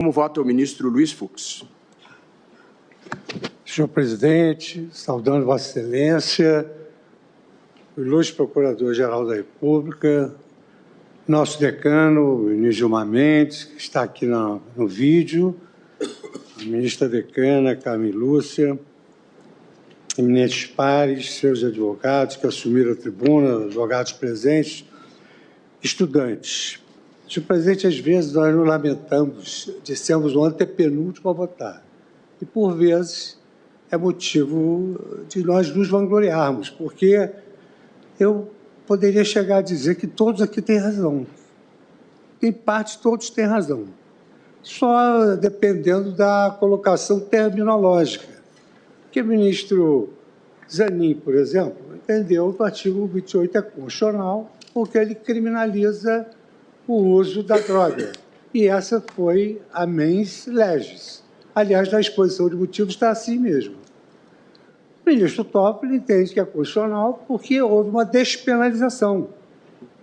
Como vota o ministro Luiz Fux? Senhor presidente, saudando Vossa Excelência, o ilustre Procurador-Geral da República, nosso decano, o ministro Gilmar Mendes, que está aqui no vídeo, a ministra decana, Carmen Lúcia, eminentes pares, seus advogados que assumiram a tribuna, advogados presentes, estudantes. Senhor presidente, às vezes nós nos lamentamos, dissemos o antepenúltimo a votar, e por vezes é motivo de nós nos vangloriarmos, porque eu poderia chegar a dizer que todos aqui têm razão. Em parte, todos têm razão. Só dependendo da colocação terminológica. Porque o ministro Zanin, por exemplo, entendeu que o artigo 28 é constitucional porque ele criminaliza o uso da droga. E essa foi a mens legis. Aliás, na exposição de motivos está assim mesmo. O ministro Toffoli entende que é constitucional porque houve uma despenalização.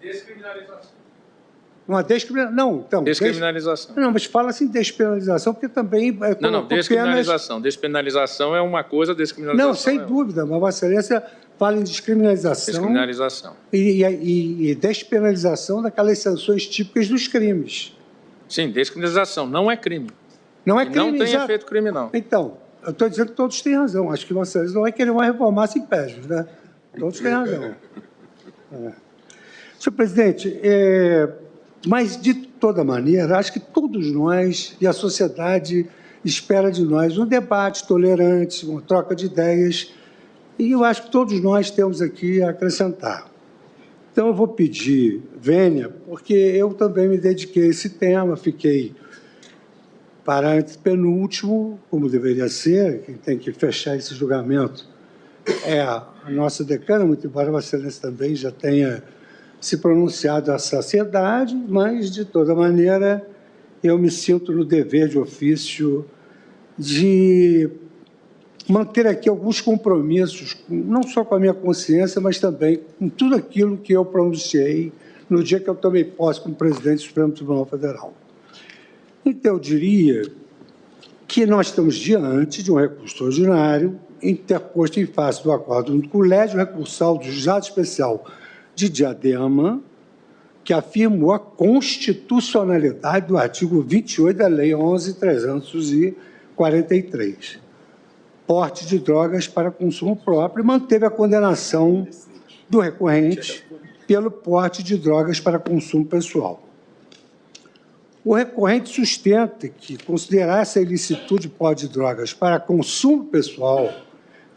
Descriminalização. Uma descriminalização. Não, então. Descriminalização. Não, mas fala assim despenalização, porque também. Não, descriminalização. Penas... Despenalização é uma coisa, descriminalização. Não, sem dúvida, mas Vossa Excelência fala em descriminalização. Descriminalização. E despenalização daquelas sanções típicas dos crimes. Sim, descriminalização não é crime. Não é crime. Não tem efeito criminal. Então, eu estou dizendo que todos têm razão. Acho que Vossa Excelência não vai querer uma reformar sem pés, né? Todos têm razão. Senhor presidente, mas, de toda maneira, acho que todos nós e a sociedade espera de nós um debate tolerante, uma troca de ideias, e eu acho que todos nós temos aqui a acrescentar. Então, eu vou pedir vênia, porque eu também me dediquei a esse tema, fiquei para penúltimo, como deveria ser, quem tem que fechar esse julgamento é a nossa decana, muito embora Vossa Excelência também já tenha se pronunciado à saciedade, mas, de toda maneira, eu me sinto no dever de ofício de manter aqui alguns compromissos, não só com a minha consciência, mas também com tudo aquilo que eu pronunciei no dia que eu tomei posse como presidente do Supremo Tribunal Federal. Então, eu diria que nós estamos diante de um recurso ordinário interposto em face do acordo do Colégio Recursal do Juizado Especial de Diadema, que afirmou a constitucionalidade do artigo 28 da Lei 11.343, porte de drogas para consumo próprio, e manteve a condenação do recorrente pelo porte de drogas para consumo pessoal. O recorrente sustenta que considerar essa ilicitude de porte de drogas para consumo pessoal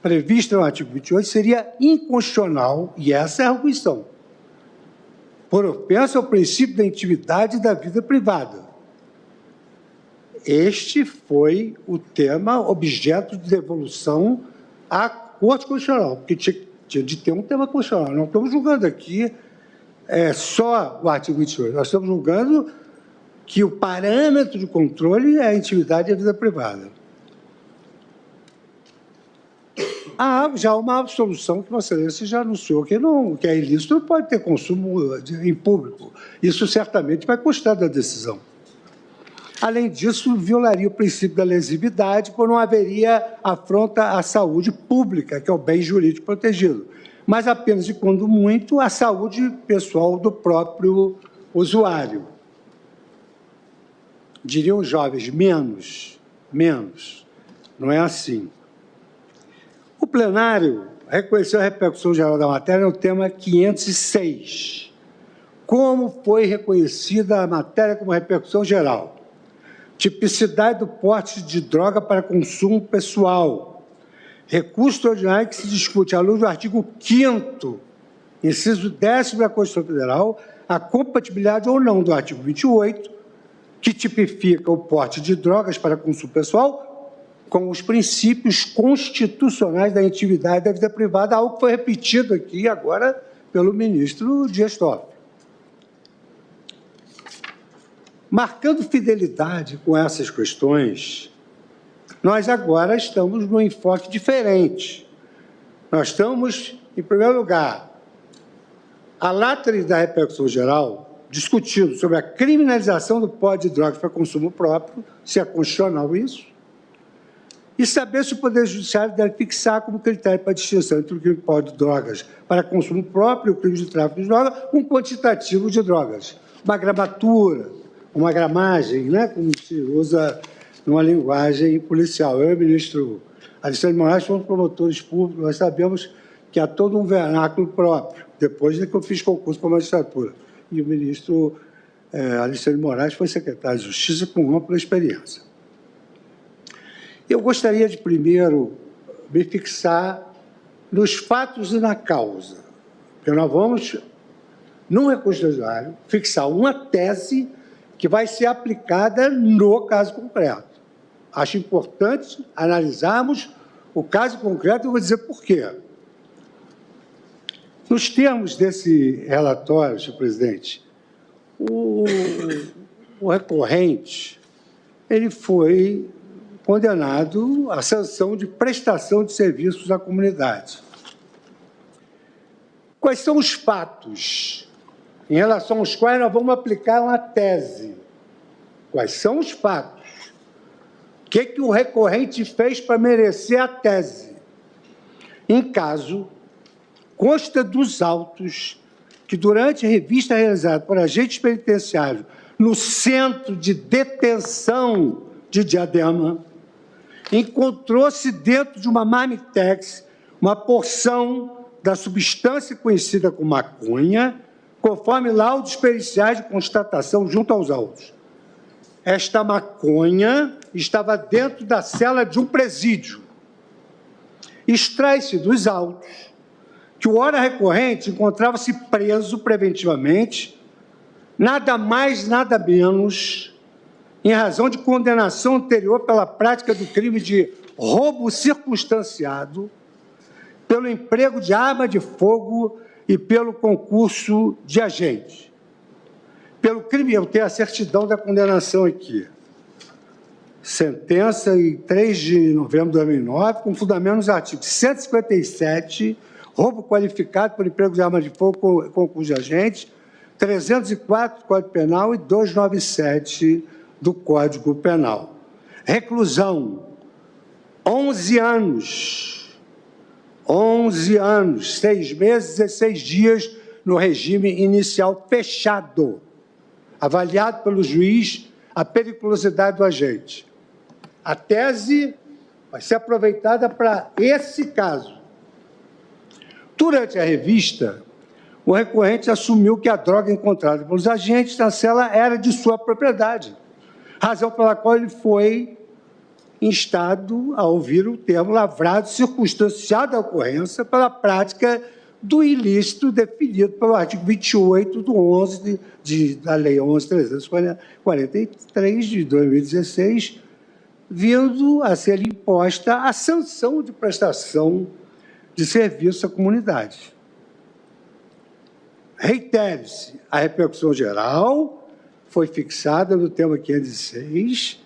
prevista no artigo 28 seria inconstitucional, e essa é a arguição, por ofensa ao princípio da intimidade e da vida privada. Este foi o tema objeto de devolução à Corte Constitucional, porque tinha de ter um tema constitucional. Não estamos julgando aqui só o artigo 28, nós estamos julgando que o parâmetro de controle é a intimidade e a vida privada. Há já uma absolução que Vossa Excelência já anunciou que é ilícito, não pode ter consumo em público. Isso certamente vai constar da decisão. Além disso, violaria o princípio da lesividade, por não haveria afronta à saúde pública, que é o bem jurídico protegido, mas apenas e quando muito à saúde pessoal do próprio usuário. Diriam os jovens, menos, não é assim. O plenário reconheceu a repercussão geral da matéria no tema 506. Como foi reconhecida a matéria como repercussão geral? Tipicidade do porte de droga para consumo pessoal. Recurso ordinário que se discute à luz do artigo 5º, inciso 10º da Constituição Federal, a compatibilidade ou não do artigo 28, que tipifica o porte de drogas para consumo pessoal, com os princípios constitucionais da intimidade e da vida privada, algo que foi repetido aqui agora pelo ministro Dias Toffoli. Marcando fidelidade com essas questões, nós agora estamos num enfoque diferente. Nós estamos, em primeiro lugar, a látris da repercussão geral discutindo sobre a criminalização do porte de drogas para consumo próprio, se é constitucional isso, e saber se o Poder Judiciário deve fixar como critério para a distinção entre o crime de porte de drogas para consumo próprio e o crime de tráfico de drogas um quantitativo de drogas, uma gramatura, uma gramagem, né, como se usa numa linguagem policial. Eu e o ministro Alexandre de Moraes somos promotores públicos, nós sabemos que há todo um vernáculo próprio, depois de que eu fiz concurso para a magistratura. E o ministro Alexandre de Moraes foi secretário de Justiça com ampla experiência. Eu gostaria de, primeiro, me fixar nos fatos e na causa, porque nós vamos, num recurso extraordinário, fixar uma tese que vai ser aplicada no caso concreto. Acho importante analisarmos o caso concreto e eu vou dizer por quê. Nos termos desse relatório, senhor presidente, o recorrente ele foi condenado à sanção de prestação de serviços à comunidade. Quais são os fatos em relação aos quais nós vamos aplicar uma tese? Quais são os fatos? O que o recorrente fez para merecer a tese? Em caso, consta dos autos que, durante a revista realizada por agentes penitenciários no centro de detenção de Diadema, encontrou-se dentro de uma marmitex uma porção da substância conhecida como maconha, conforme laudos periciais de constatação junto aos autos. Esta maconha estava dentro da cela de um presídio. Extrai-se dos autos que o ora recorrente encontrava-se preso preventivamente, nada mais, nada menos, em razão de condenação anterior pela prática do crime de roubo circunstanciado, pelo emprego de arma de fogo e pelo concurso de agente. Pelo crime, eu tenho a certidão da condenação aqui. Sentença em 3 de novembro de 2009, com fundamento nos artigos 157, roubo qualificado por emprego de arma de fogo com concurso de agente, 304 do Código Penal e 297 do Código Penal. Reclusão, 11 anos, 6 meses e 16 dias no regime inicial fechado, avaliado pelo juiz a periculosidade do agente. A tese vai ser aproveitada para esse caso. Durante a revista, o recorrente assumiu que a droga encontrada pelos agentes na cela era de sua propriedade, razão pela qual ele foi instado a ouvir o termo lavrado circunstanciado da ocorrência pela prática do ilícito definido pelo artigo 28 do 11 da Lei 11.343 de 2016, vindo a ser imposta a sanção de prestação de serviço à comunidade. Reitere-se, a repercussão geral foi fixada no tema 506,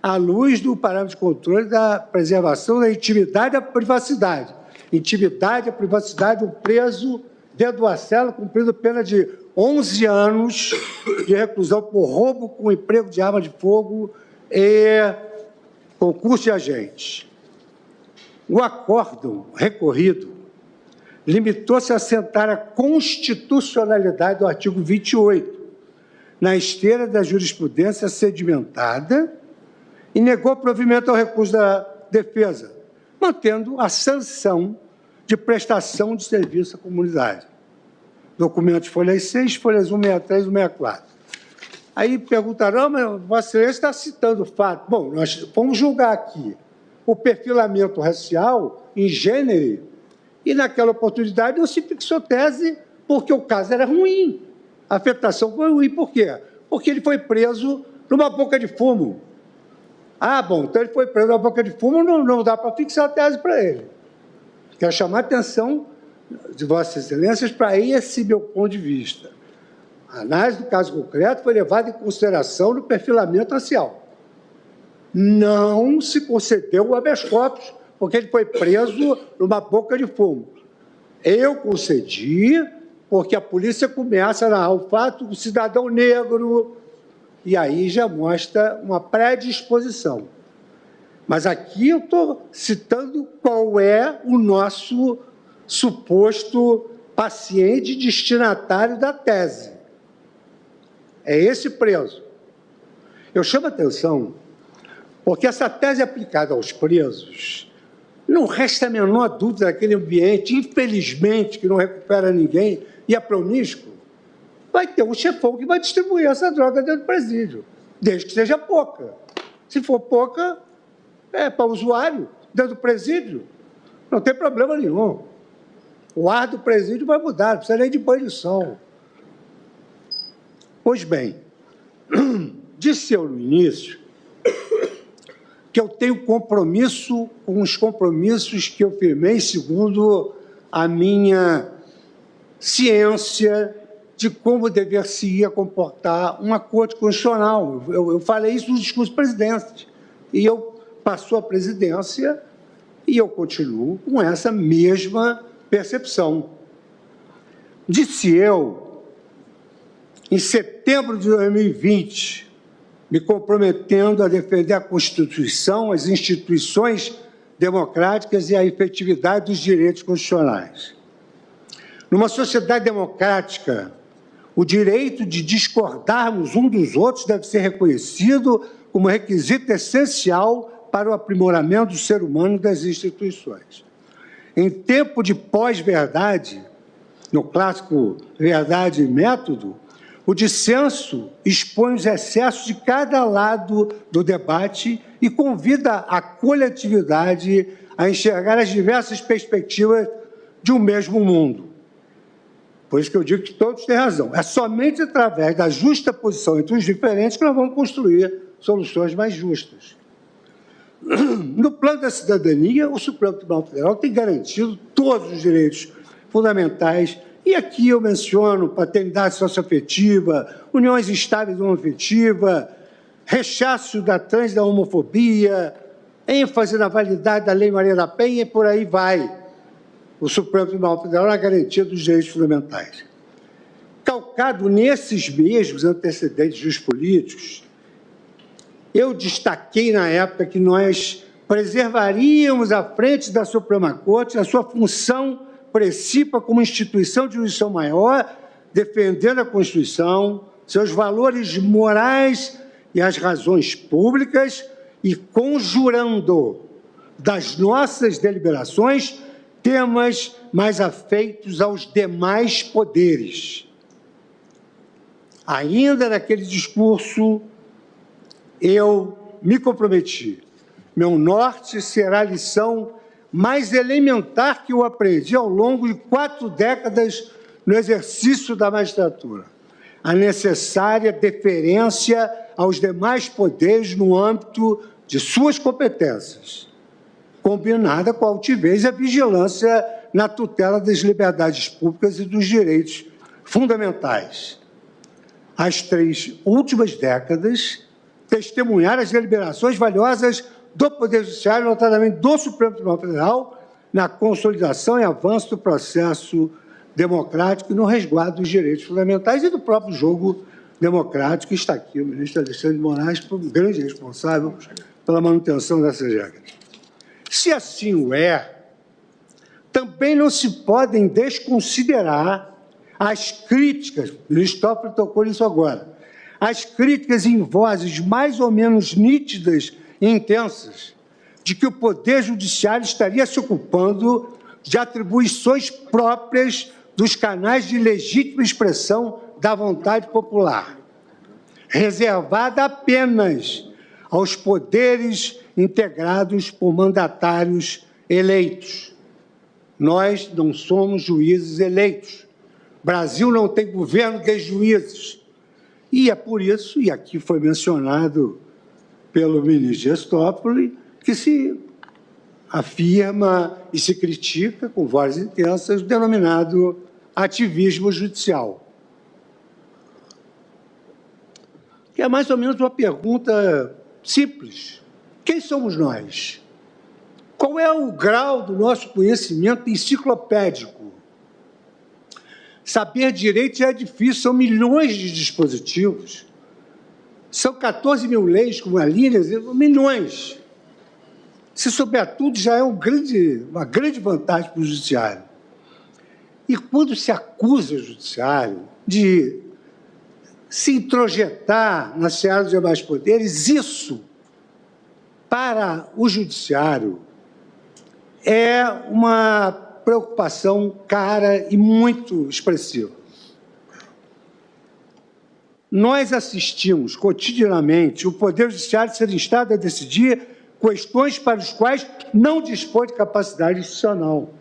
à luz do parâmetro de controle da preservação da intimidade e da privacidade. Intimidade e privacidade, um preso dentro de uma cela cumprindo pena de 11 anos de reclusão por roubo com emprego de arma de fogo e concurso de agentes. O acórdão recorrido limitou-se a assentar a constitucionalidade do artigo 28, na esteira da jurisprudência sedimentada, e negou provimento ao recurso da defesa, mantendo a sanção de prestação de serviço à comunidade. Documentos folhas 6, folhas 163 e 164. Aí perguntarão, mas Vossa Excelência está citando o fato. Bom, nós vamos julgar aqui o perfilamento racial em gênero, e naquela oportunidade não se fixou tese porque o caso era ruim. A afetação foi ruim. Por quê? Porque ele foi preso numa boca de fumo. Ah, bom, então ele foi preso numa boca de fumo, não dá para fixar a tese para ele. Quero chamar a atenção de Vossas Excelências para esse meu ponto de vista. A análise do caso concreto foi levada em consideração no perfilamento racial. Não se concedeu o habeas corpus, porque ele foi preso numa boca de fumo. Eu concedi porque a polícia começa a narrar o fato do cidadão negro, e aí já mostra uma predisposição. Mas aqui eu estou citando qual é o nosso suposto paciente destinatário da tese. É esse preso. Eu chamo a atenção porque essa tese aplicada aos presos, não resta a menor dúvida daquele ambiente, infelizmente, que não recupera ninguém e é promíscuo, vai ter um chefão que vai distribuir essa droga dentro do presídio, desde que seja pouca. Se for pouca, é para o usuário, dentro do presídio, não tem problema nenhum. O ar do presídio vai mudar, não precisa nem de banho de sol. Pois bem, disse eu no início que eu tenho compromisso com os compromissos que eu firmei segundo a minha ciência de como dever-se-ia comportar uma corte constitucional. Eu falei isso no discurso presidente. E eu passou a presidência e eu continuo com essa mesma percepção. Disse eu, em setembro de 2020, me comprometendo a defender a Constituição, as instituições democráticas e a efetividade dos direitos constitucionais. Numa sociedade democrática, o direito de discordarmos uns dos outros deve ser reconhecido como requisito essencial para o aprimoramento do ser humano e das instituições. Em tempo de pós-verdade, no clássico Verdade e Método, o dissenso expõe os excessos de cada lado do debate e convida a coletividade a enxergar as diversas perspectivas de um mesmo mundo. Por isso que eu digo que todos têm razão. É somente através da justa posição entre os diferentes que nós vamos construir soluções mais justas. No plano da cidadania, o Supremo Tribunal Federal tem garantido todos os direitos fundamentais. E aqui eu menciono paternidade socioafetiva, uniões estáveis homoafetiva, rechaço da trans e da homofobia, ênfase na validade da Lei Maria da Penha e por aí vai. O Supremo Tribunal Federal na garantia dos direitos fundamentais. Calcado nesses mesmos antecedentes dos políticos, eu destaquei na época que nós preservaríamos à frente da Suprema Corte a sua função principal como instituição de jurisdição maior, defendendo a Constituição, seus valores morais e as razões públicas e conjurando das nossas deliberações temas mais afeitos aos demais poderes. Ainda naquele discurso, eu me comprometi. Meu norte será a lição mais elementar que eu aprendi ao longo de 4 décadas no exercício da magistratura. A necessária deferência aos demais poderes no âmbito de suas competências, combinada com a altivez e a vigilância na tutela das liberdades públicas e dos direitos fundamentais. As 3 últimas décadas testemunharam as deliberações valiosas do Poder Judiciário, notadamente do Supremo Tribunal Federal, na consolidação e avanço do processo democrático e no resguardo dos direitos fundamentais e do próprio jogo democrático. Está aqui o ministro Alexandre de Moraes, um grande responsável pela manutenção dessas regras. Se assim o é, também não se podem desconsiderar as críticas, o Cristóvão tocou nisso agora, as críticas em vozes mais ou menos nítidas e intensas de que o Poder Judiciário estaria se ocupando de atribuições próprias dos canais de legítima expressão da vontade popular, reservada apenas aos poderes integrados por mandatários eleitos. Nós não somos juízes eleitos. O Brasil não tem governo de juízes. E é por isso, e aqui foi mencionado pelo ministro Dias Toffoli, que se afirma e se critica com vozes intensas o denominado ativismo judicial. Que é mais ou menos uma pergunta simples. Quem somos nós? Qual é o grau do nosso conhecimento enciclopédico? Saber direito já é difícil, são milhões de dispositivos. São 14 mil leis com uma linha, milhões. Se souber tudo, já é uma grande vantagem para o judiciário. E quando se acusa o judiciário de se introjetar na seara dos demais poderes, isso, para o judiciário, é uma preocupação cara e muito expressiva. Nós assistimos cotidianamente o Poder Judiciário ser instado a decidir questões para as quais não dispõe de capacidade institucional.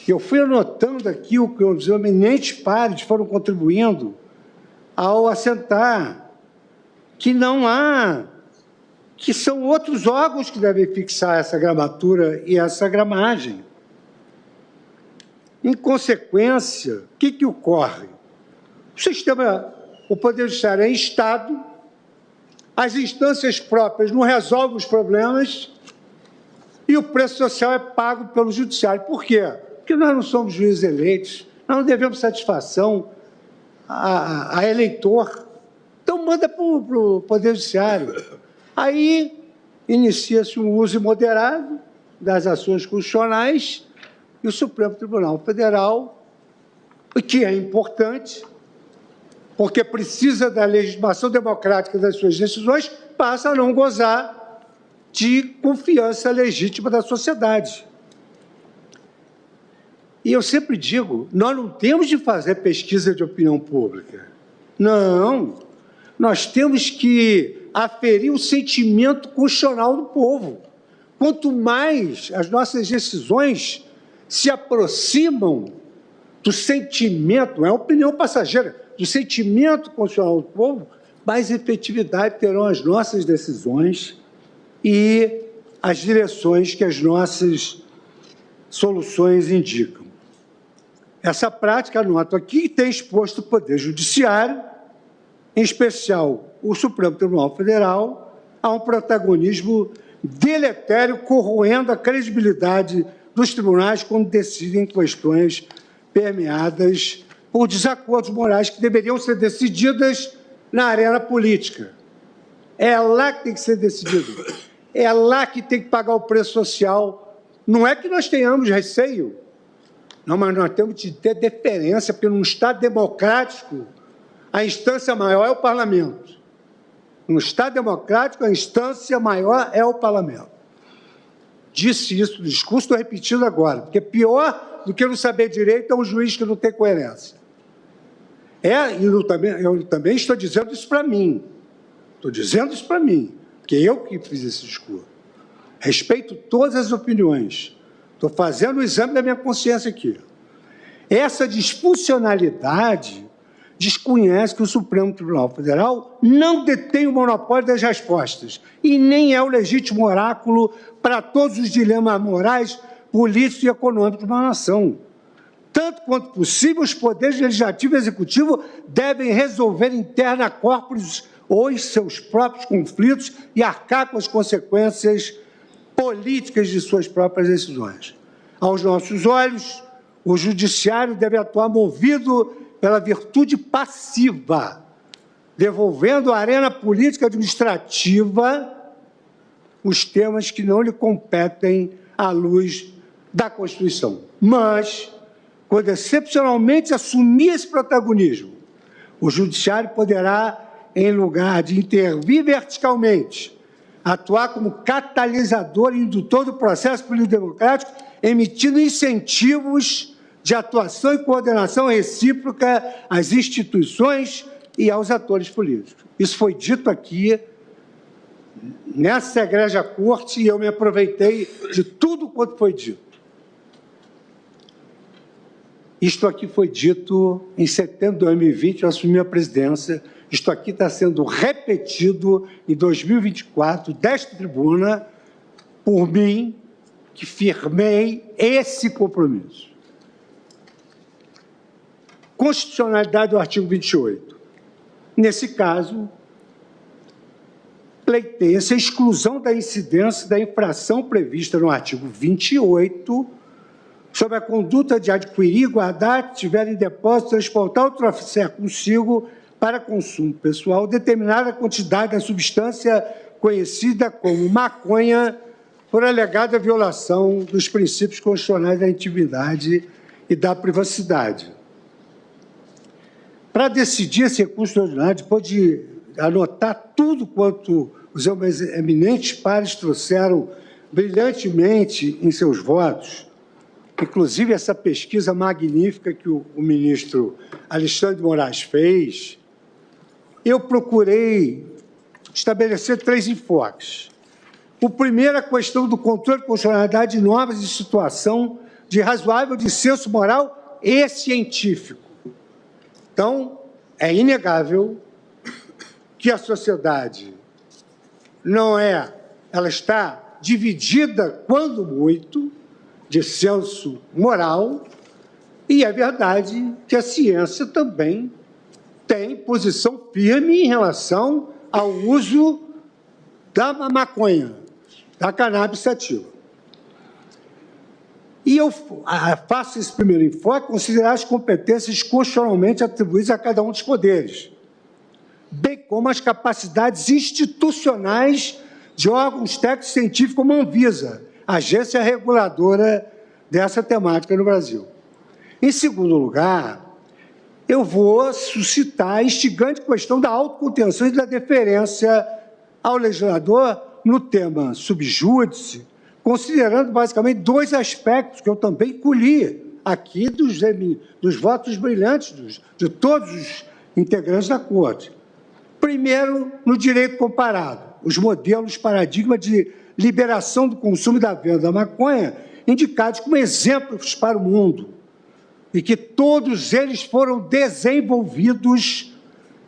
Eu fui anotando aqui o que os eminentes pares foram contribuindo ao assentar que não há, que são outros órgãos que devem fixar essa gramatura e essa gramagem. Em consequência, o que ocorre? O Poder Judiciário é instado, as instâncias próprias não resolvem os problemas e o preço social é pago pelo Judiciário. Por quê? Porque nós não somos juízes eleitos, nós não devemos satisfação a eleitor. Então, manda para o Poder Judiciário. Aí, inicia-se um uso imoderado das ações constitucionais e o Supremo Tribunal Federal, que é importante, porque precisa da legitimação democrática das suas decisões, passa a não gozar de confiança legítima da sociedade. E eu sempre digo, nós não temos de fazer pesquisa de opinião pública. Não, nós temos que aferir o sentimento constitucional do povo. Quanto mais as nossas decisões se aproximam do sentimento, não é opinião passageira, do sentimento constitucional do povo, mais efetividade terão as nossas decisões e as direções que as nossas soluções indicam. Essa prática, anoto aqui, tem exposto o Poder Judiciário, em especial o Supremo Tribunal Federal, a um protagonismo deletério, corroendo a credibilidade dos tribunais quando decidem questões permeadas por desacordos morais que deveriam ser decididas na arena política. É lá que tem que ser decidido. É lá que tem que pagar o preço social. Não é que nós tenhamos receio, não, mas nós temos de ter deferência, porque num Estado democrático, a instância maior é o parlamento. No Estado democrático, a instância maior é o parlamento. Disse isso no discurso, estou repetindo agora, porque pior do que não saber direito é um juiz que não tem coerência. Eu também estou dizendo isso para mim. Estou dizendo isso para mim, porque eu que fiz esse discurso. Respeito todas as opiniões. Estou fazendo o exame da minha consciência aqui. Essa disfuncionalidade desconhece que o Supremo Tribunal Federal não detém o monopólio das respostas e nem é o legítimo oráculo para todos os dilemas morais, políticos e econômicos de uma nação. Tanto quanto possível, os poderes legislativo e executivo devem resolver interna corporis os seus próprios conflitos e arcar com as consequências políticas de suas próprias decisões. Aos nossos olhos, o judiciário deve atuar movido pela virtude passiva, devolvendo à arena política administrativa os temas que não lhe competem à luz da Constituição. Mas, quando excepcionalmente assumir esse protagonismo, o judiciário poderá, em lugar de intervir verticalmente, atuar como catalisador e indutor do processo político-democrático, emitindo incentivos de atuação e coordenação recíproca às instituições e aos atores políticos. Isso foi dito aqui, nessa egrégia corte, e eu me aproveitei de tudo quanto foi dito. Isto aqui foi dito em setembro de 2020, eu assumi a presidência. Isto aqui está sendo repetido em 2024, desta tribuna, por mim, que firmei esse compromisso. Constitucionalidade do artigo 28. Nesse caso, pleiteia-se a exclusão da incidência da infração prevista no artigo 28 sobre a conduta de adquirir, guardar, tiver em depósito, transportar ou trouxer consigo para consumo pessoal determinada quantidade da substância conhecida como maconha por alegada violação dos princípios constitucionais da intimidade e da privacidade. Para decidir esse recurso extraordinário, depois de anotar tudo quanto os eminentes pares trouxeram brilhantemente em seus votos, inclusive essa pesquisa magnífica que o ministro Alexandre de Moraes fez, eu procurei estabelecer 3 enfoques. O primeiro, a questão do controle de constitucionalidade de normas de situação de razoável dissenso moral e científico. Então, é inegável que a sociedade ela está dividida, quando muito, de senso moral, e é verdade que a ciência também tem posição firme em relação ao uso da maconha, da cannabis sativa. E eu faço esse primeiro enfoque, considerar as competências constitucionalmente atribuídas a cada um dos poderes, bem como as capacidades institucionais de órgãos técnicos científicos como a Anvisa, agência reguladora dessa temática no Brasil. Em segundo lugar, eu vou suscitar a instigante questão da autocontenção e da deferência ao legislador no tema subjúdice, considerando basicamente 2 aspectos que eu também colhi aqui dos votos brilhantes de todos os integrantes da Corte. Primeiro, no direito comparado, os modelos paradigma de liberação do consumo e da venda da maconha, indicados como exemplos para o mundo, e que todos eles foram desenvolvidos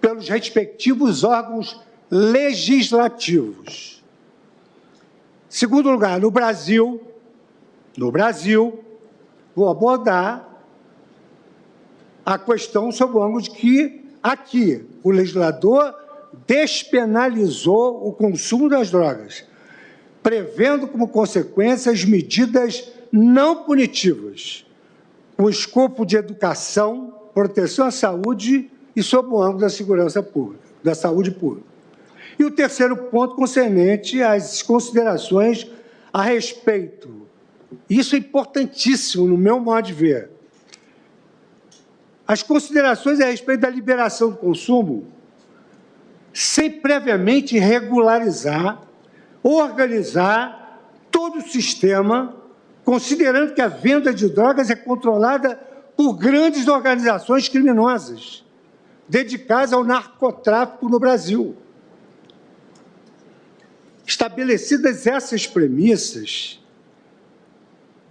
pelos respectivos órgãos legislativos. Segundo lugar, no Brasil, vou abordar a questão sob o ângulo de que, aqui, o legislador despenalizou o consumo das drogas, prevendo como consequência as medidas não punitivas, com escopo de educação, proteção à saúde e sob o ângulo da segurança pública, da saúde pública. E o terceiro ponto concernente às considerações a respeito. Isso é importantíssimo, no meu modo de ver. As considerações a respeito da liberação do consumo, sem previamente regularizar, organizar todo o sistema, considerando que a venda de drogas é controlada por grandes organizações criminosas, dedicadas ao narcotráfico no Brasil. Estabelecidas essas premissas,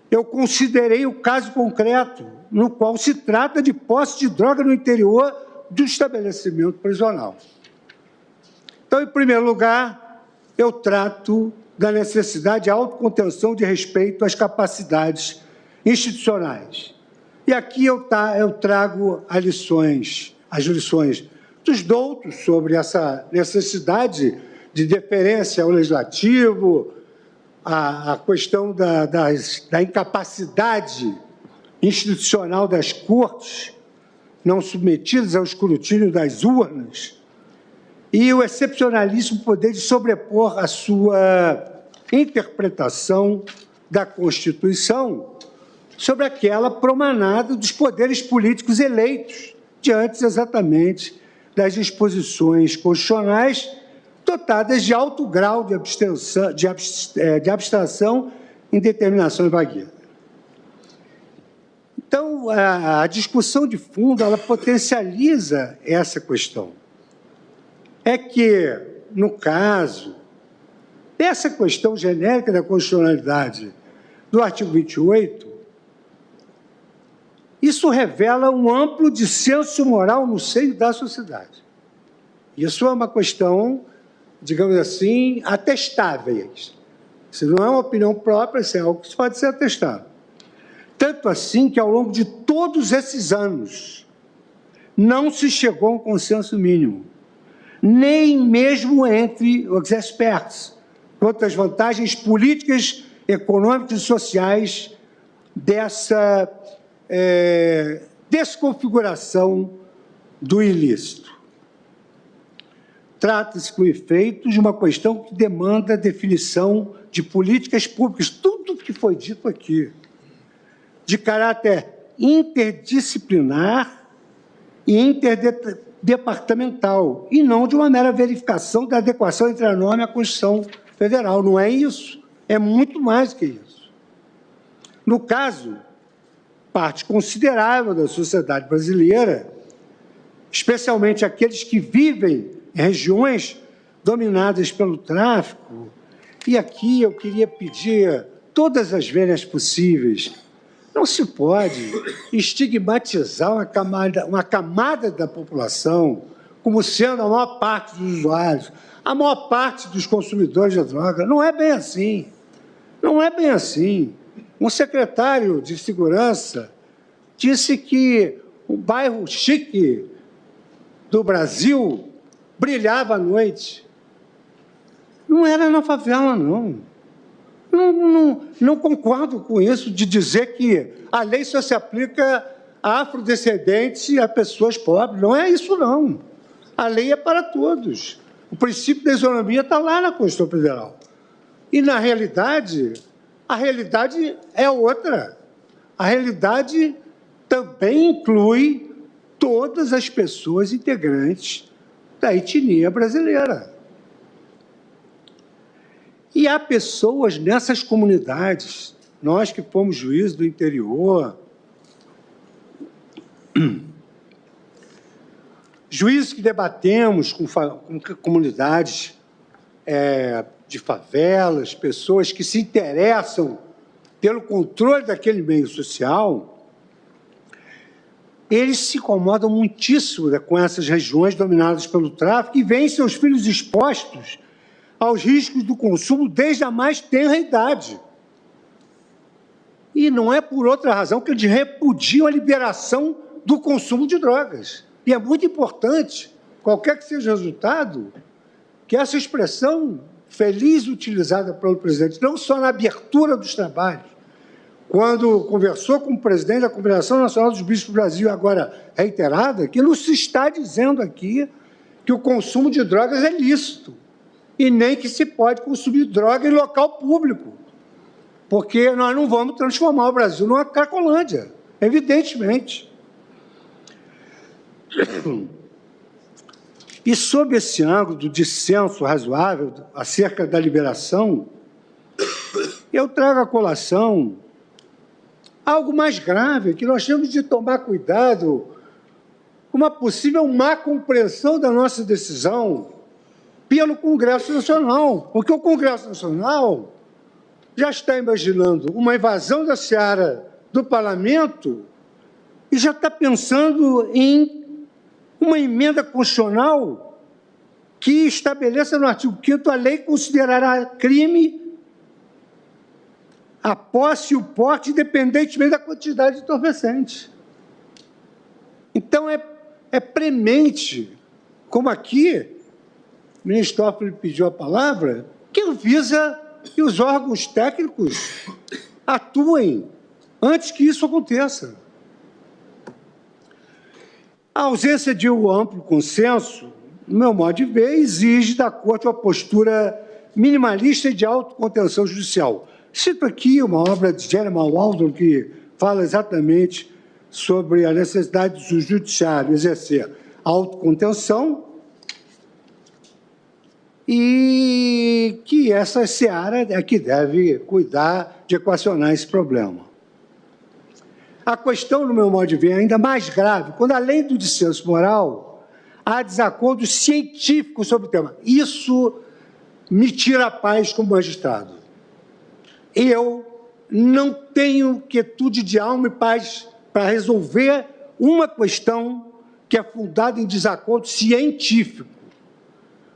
eu considerei o caso concreto, no qual se trata de posse de droga no interior do estabelecimento prisional. Então, em primeiro lugar, eu trato da necessidade de autocontenção de respeito às capacidades institucionais. E aqui eu trago as lições dos doutos sobre essa necessidade de deferência ao legislativo, a questão da incapacidade institucional das cortes, não submetidas ao escrutínio das urnas, e o excepcionalíssimo poder de sobrepor a sua interpretação da Constituição sobre aquela promanada dos poderes políticos eleitos, diante exatamente das disposições constitucionais dotadas de alto grau de abstração em determinação vagueira. Então, a discussão de fundo, ela potencializa essa questão. É que, no caso, essa questão genérica da constitucionalidade do artigo 28, isso revela um amplo dissenso moral no seio da sociedade. Isso é uma questão, digamos assim, atestável. Isso não é uma opinião própria, isso é algo que pode ser atestado. Tanto assim que, ao longo de todos esses anos, não se chegou a um consenso mínimo, nem mesmo entre os experts, quanto às vantagens políticas, econômicas e sociais dessa desconfiguração do ilícito. Trata-se, com efeito, de uma questão que demanda definição de políticas públicas, tudo o que foi dito aqui, de caráter interdisciplinar e interdepartamental, e não de uma mera verificação da adequação entre a norma e a Constituição Federal. Não é isso, é muito mais que isso. No caso, parte considerável da sociedade brasileira, especialmente aqueles que vivem em regiões dominadas pelo tráfico, e aqui eu queria pedir todas as vênias possíveis. Não se pode estigmatizar uma camada da população como sendo a maior parte dos usuários, a maior parte dos consumidores de droga. Não é bem assim. Não é bem assim. Um secretário de segurança disse que o bairro chique do Brasil brilhava à noite. Não era na favela, não. Não concordo com isso de dizer que a lei só se aplica a afrodescendentes e a pessoas pobres. Não é isso, não. A lei é para todos. O princípio da isonomia está lá na Constituição Federal. E, na realidade, a realidade é outra. A realidade também inclui todas as pessoas integrantes da etnia brasileira. E há pessoas nessas comunidades, nós que fomos juízes do interior, juízes que debatemos com comunidades de favelas, pessoas que se interessam pelo controle daquele meio social, eles se incomodam muitíssimo com essas regiões dominadas pelo tráfico e veem seus filhos expostos aos riscos do consumo desde a mais tenra idade. E não é por outra razão que eles repudiam a liberação do consumo de drogas. E é muito importante, qualquer que seja o resultado, que essa expressão feliz utilizada pelo presidente, não só na abertura dos trabalhos, quando conversou com o presidente da Confederação Nacional dos Bispos do Brasil, agora reiterada, que não se está dizendo aqui que o consumo de drogas é lícito, e nem que se pode consumir droga em local público, porque nós não vamos transformar o Brasil numa Cracolândia, evidentemente. E sob esse ângulo do dissenso razoável acerca da liberação, eu trago à colação algo mais grave, que nós temos de tomar cuidado com uma possível má compreensão da nossa decisão pelo Congresso Nacional, porque o Congresso Nacional já está imaginando uma invasão da seara do Parlamento e já está pensando em uma emenda constitucional que estabeleça no artigo 5º a lei considerará crime a posse e o porte, independentemente da quantidade de entorpecente. Então, é premente, como aqui, o ministro Toffoli pediu a palavra, que visa que os órgãos técnicos atuem antes que isso aconteça. A ausência de um amplo consenso, no meu modo de ver, exige da Corte uma postura minimalista e de autocontenção judicial. Cito aqui uma obra de Jeremiah Waldron que fala exatamente sobre a necessidade do judiciário exercer autocontenção e que essa seara é que deve cuidar de equacionar esse problema. A questão, no meu modo de ver, é ainda mais grave, quando, além do dissenso moral, há desacordo científico sobre o tema. Isso me tira a paz como magistrado. Eu não tenho quietude de alma e paz para resolver uma questão que é fundada em desacordo científico.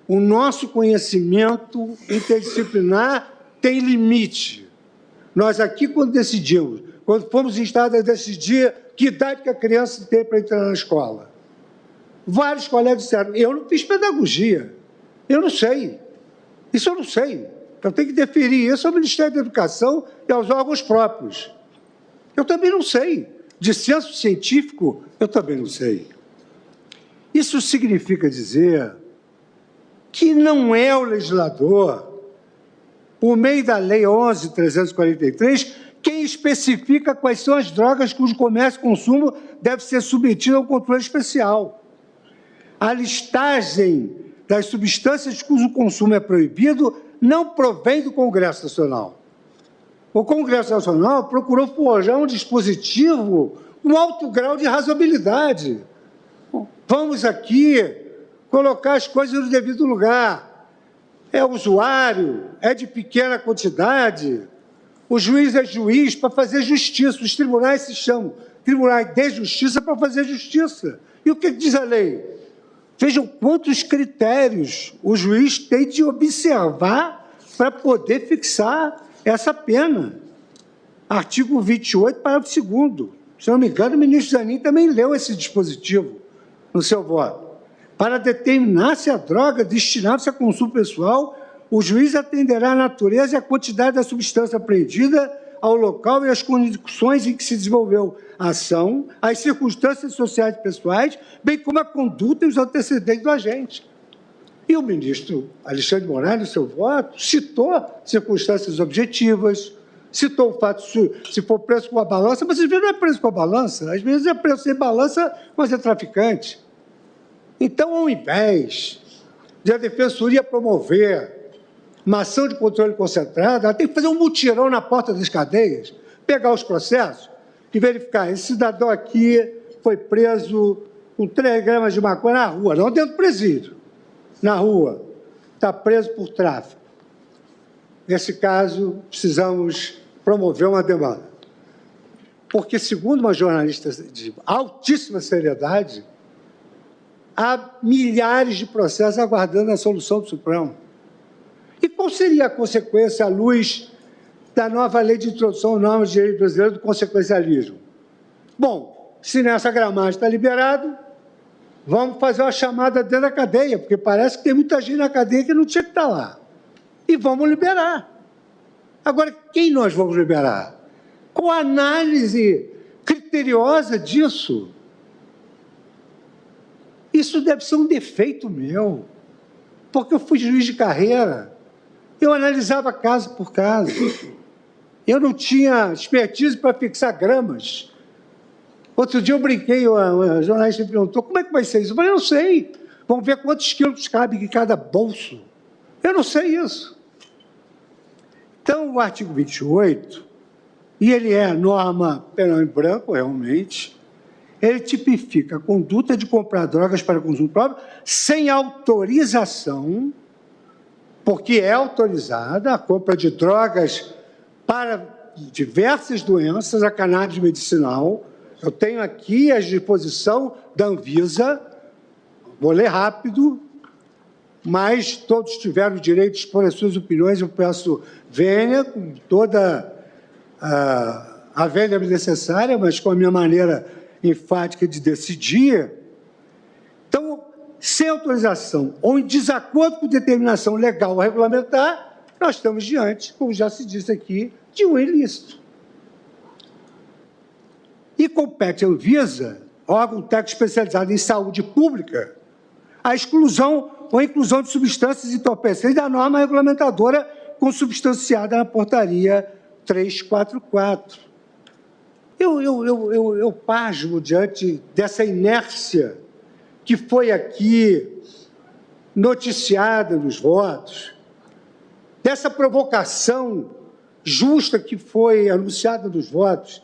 O nosso conhecimento interdisciplinar tem limite. Nós aqui, quando decidimos, quando fomos instados a decidir que idade que a criança tem para entrar na escola, vários colegas disseram, eu não fiz pedagogia, eu não sei, isso eu não sei. Eu tenho que deferir isso ao Ministério da Educação e aos órgãos próprios. Eu também não sei. Dissenso científico, eu também não sei. Isso significa dizer que não é o legislador, por meio da Lei 11.343, quem especifica quais são as drogas cujo comércio e consumo deve ser submetido a um controle especial. A listagem das substâncias cujo consumo é proibido não provém do Congresso Nacional. O Congresso Nacional procurou forjar um dispositivo com alto grau de razoabilidade. Vamos aqui colocar as coisas no devido lugar. É usuário, é de pequena quantidade. O juiz é juiz para fazer justiça. Os tribunais se chamam tribunais de justiça para fazer justiça. E o que diz a lei? Vejam quantos critérios o juiz tem de observar para poder fixar essa pena. Artigo 28, parágrafo 2º. Se não me engano, o ministro Zanin também leu esse dispositivo no seu voto. Para determinar se a droga destinava-se a consumo pessoal, o juiz atenderá à natureza e à quantidade da substância apreendida, ao local e às condições em que se desenvolveu a ação, às circunstâncias sociais e pessoais, bem como a conduta e os antecedentes do agente. E o ministro Alexandre Moraes, no seu voto, citou circunstâncias objetivas, citou o fato se for preso com a balança, mas às vezes não é preso com a balança, às vezes é preso sem balança, mas é traficante. Então, ao invés de a Defensoria promover uma ação de controle concentrado, ela tem que fazer um mutirão na porta das cadeias, pegar os processos e verificar, esse cidadão aqui foi preso com 3 gramas de maconha na rua, não dentro do presídio, na rua, está preso por tráfico. Nesse caso, precisamos promover uma demanda. Porque, segundo uma jornalista de altíssima seriedade, há milhares de processos aguardando a solução do Supremo. E qual seria a consequência à luz da nova lei de introdução ao norma de direito brasileiro do consequencialismo? Bom, se nessa gramagem está liberado, vamos fazer uma chamada dentro da cadeia, porque parece que tem muita gente na cadeia que não tinha que estar lá. E vamos liberar. Agora, quem nós vamos liberar? Com a análise criteriosa disso. Isso deve ser um defeito meu, porque eu fui juiz de carreira, eu analisava caso por caso, eu não tinha expertise para fixar gramas. Outro dia eu brinquei, a jornalista me perguntou, como é que vai ser isso? Eu falei, eu não sei, vamos ver quantos quilos cabe em cada bolso. Eu não sei isso. Então, o artigo 28, e ele é norma penal em branco, realmente, ele tipifica a conduta de comprar drogas para consumo próprio sem autorização, porque é autorizada a compra de drogas para diversas doenças, a cannabis medicinal. Eu tenho aqui a disposição da Anvisa, vou ler rápido, mas todos tiveram o direito de expor as suas opiniões, eu peço vênia, com toda a vênia necessária, mas com a minha maneira enfática de decidir. Então, sem autorização ou em desacordo com determinação legal ou regulamentar, nós estamos diante, como já se disse aqui, de um ilícito. E compete à Anvisa, órgão técnico especializado em saúde pública, a exclusão ou inclusão de substâncias entorpecentes da norma regulamentadora consubstanciada na portaria 344. Eu pasmo diante dessa inércia que foi aqui noticiada nos votos, dessa provocação justa que foi anunciada nos votos,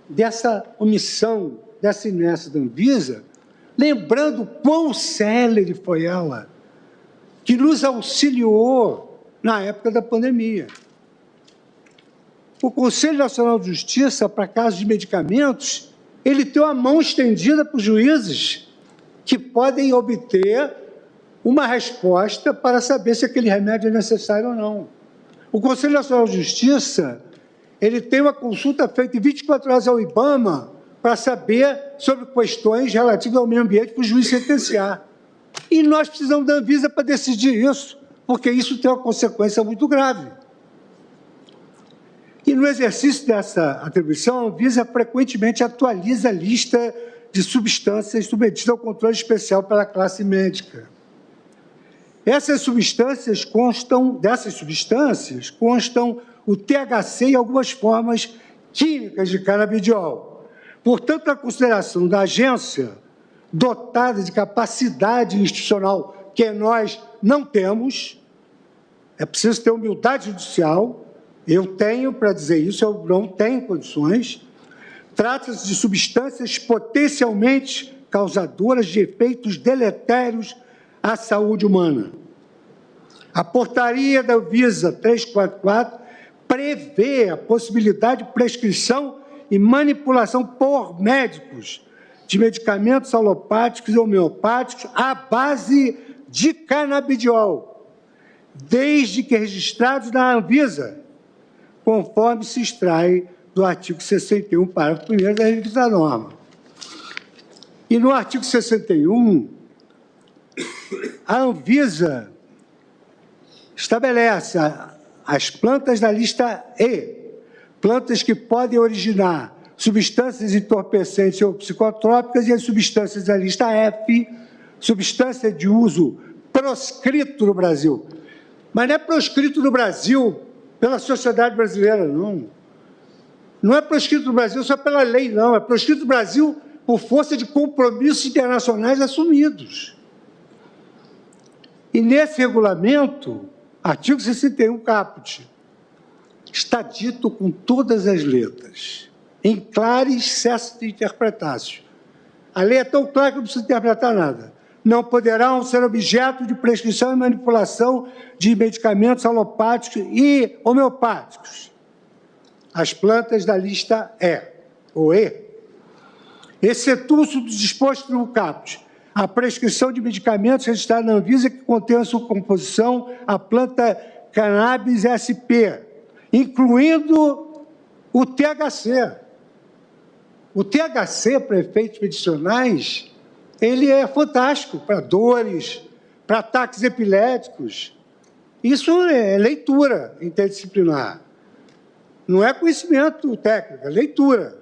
dessa omissão, dessa inércia da Anvisa, lembrando quão célere foi ela, que nos auxiliou na época da pandemia. O Conselho Nacional de Justiça, para casos de medicamentos, ele tem uma mão estendida para os juízes que podem obter uma resposta para saber se aquele remédio é necessário ou não. O Conselho Nacional de Justiça, ele tem uma consulta feita em 24 horas ao IBAMA para saber sobre questões relativas ao meio ambiente para o juiz sentenciar. E nós precisamos da Anvisa para decidir isso, porque isso tem uma consequência muito grave. E no exercício dessa atribuição, a Anvisa frequentemente atualiza a lista de substâncias submetidas ao controle especial pela classe médica. Dessas substâncias constam o THC e algumas formas químicas de canabidiol. Portanto, a consideração da agência, dotada de capacidade institucional que nós não temos, é preciso ter humildade judicial, eu tenho para dizer isso, eu não tenho condições. Trata-se de substâncias potencialmente causadoras de efeitos deletérios à saúde humana. A portaria da Anvisa 344 prevê a possibilidade de prescrição e manipulação por médicos de medicamentos alopáticos e homeopáticos à base de canabidiol, desde que registrados na Anvisa, conforme se extrai do artigo 61, parágrafo 1º da revista norma. E no artigo 61, a Anvisa estabelece as plantas da lista E, plantas que podem originar substâncias entorpecentes ou psicotrópicas, e as substâncias da lista F, substância de uso proscrito no Brasil. Mas não é proscrito no Brasil pela sociedade brasileira, não. Não é proscrito no Brasil só pela lei, não. É proscrito no Brasil por força de compromissos internacionais assumidos. E nesse regulamento, artigo 61, caput, está dito com todas as letras, em claro excesso de interpretácio. A lei é tão clara que não precisa interpretar nada. Não poderão ser objeto de prescrição e manipulação de medicamentos alopáticos e homeopáticos. As plantas da lista E, ou E, excetuam-se do disposto no caput, a prescrição de medicamentos registrados na Anvisa que contém a sua composição a planta Cannabis SP, incluindo o THC. O THC, para efeitos medicinais, ele é fantástico para dores, para ataques epiléticos. Isso é leitura interdisciplinar. Não é conhecimento técnico, é leitura.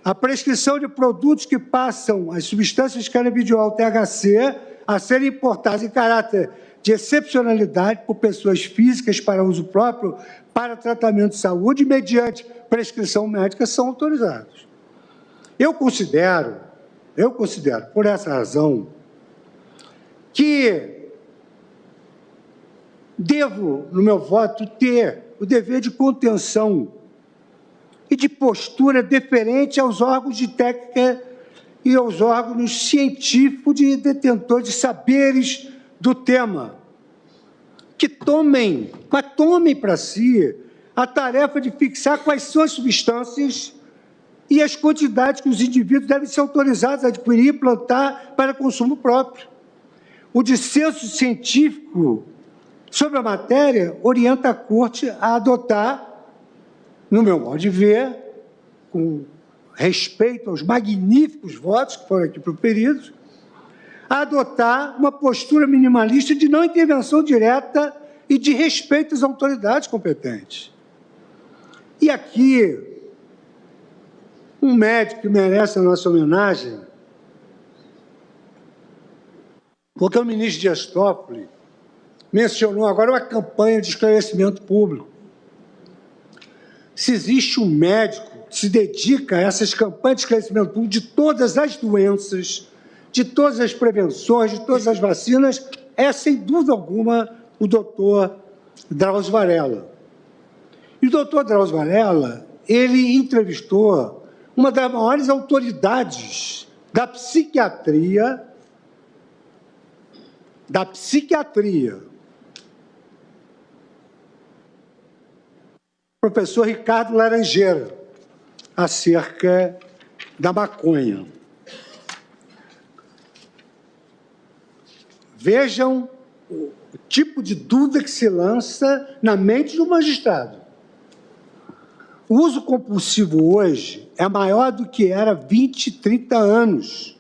A prescrição de produtos que passam as substâncias canabidiol THC a serem importados em caráter de excepcionalidade por pessoas físicas para uso próprio, para tratamento de saúde, mediante prescrição médica, são autorizados. Eu considero, por essa razão, que devo, no meu voto, ter o dever de contenção e de postura deferente aos órgãos de técnica e aos órgãos científicos de detentores de saberes do tema, que tomem para si a tarefa de fixar quais são as substâncias e as quantidades que os indivíduos devem ser autorizados a adquirir e plantar para consumo próprio. O dissenso científico sobre a matéria orienta a Corte a adotar, no meu modo de ver, com respeito aos magníficos votos que foram aqui proferidos, a adotar uma postura minimalista de não intervenção direta e de respeito às autoridades competentes. E aqui, um médico que merece a nossa homenagem, porque o ministro Dias Toffoli mencionou agora uma campanha de esclarecimento público. Se existe um médico que se dedica a essas campanhas de esclarecimento público de todas as doenças, de todas as prevenções, de todas as vacinas, é, sem dúvida alguma, o doutor Drauzio Varella. E o doutor Drauzio Varella, ele entrevistou uma das maiores autoridades da psiquiatria, professor Ricardo Laranjeira, acerca da maconha. Vejam o tipo de dúvida que se lança na mente do magistrado. O uso compulsivo hoje é maior do que era há 20, 30 anos.